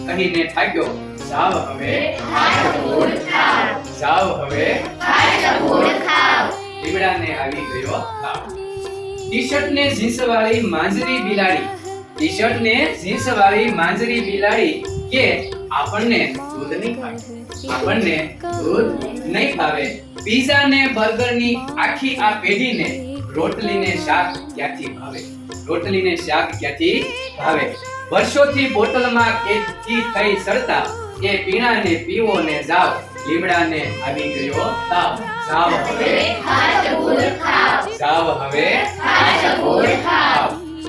કહીને થાક્યો, જાવ હવે જાવ હવે લીમડાને આવી ગયો તાવ। ટી-શર્ટ ને જીન્સ વાળી માંજરી બિલાડી, ટી-શર્ટ ને જીન્સ વાળી માંજરી બિલાડી કે આપણને દૂધ નહીં ભાવે, આપણને દૂધ નહીં ભાવે। પીઝા ને બર્ગર ની આખી આ પેઢીને રોટલી ને શાક ક્યાંથી ભાવે, રોટલી ને શાક ક્યાંથી ભાવે। વર્ષોથી બોટલમાં કેદથી થઈ સરતા એ પીણાને પીવો ને જાવ, લીમડાને આવી ગયો તાવ। જાવ હવે જાવ હવે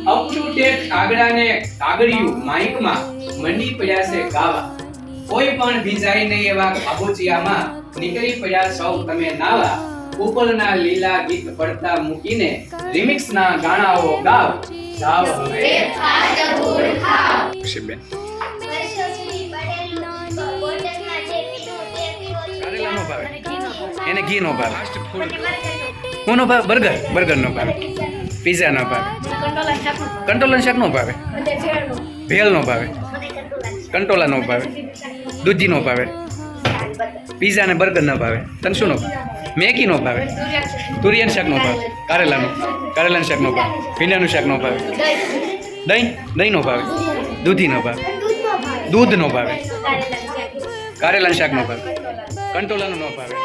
અપ ટુ ડેટ કાગડાને કાગડિયું માઈકમાં મંડી પડ્યા છે ગાવા। કોઈ પણ ભીંજાય નહીં એવા ખાબોચિયામાં નીકળી પડ્યા સૌ તમે નાવા। ઉપરના લીલા ગીત પડતા મૂકીને રિમિક્સ ના ગાણાઓ ગાવ। જાવ હવે ખુશીબેન કારેલા નો ભાવે, એને ઘી નો ભાવે, હું નો ભાવે, બર્ગર બર્ગર નો ભાવે, પીઝા નો ભાવે, કંટોલા શાક નો ભાવે, ભેળ નો ભાવે, કંટોલા નો ભાવે, દૂધી નો ભાવે, પીઝા ને બર્ગર નો ભાવે। તને શું નો ભાવે? મેગી નો ભાવે, તુરિયાન શાક નો ભાવે, કારેલાનું શાક નો ભાવે, ભીંડાનું શાક નો ભાવે, દહીં નો ભાવે, દૂધી નો ભાવે, દૂધ નો ભાવે, કારેલાનું શાક નો ભાવે, કંટોલાનું નો ભાવે।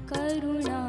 करुणा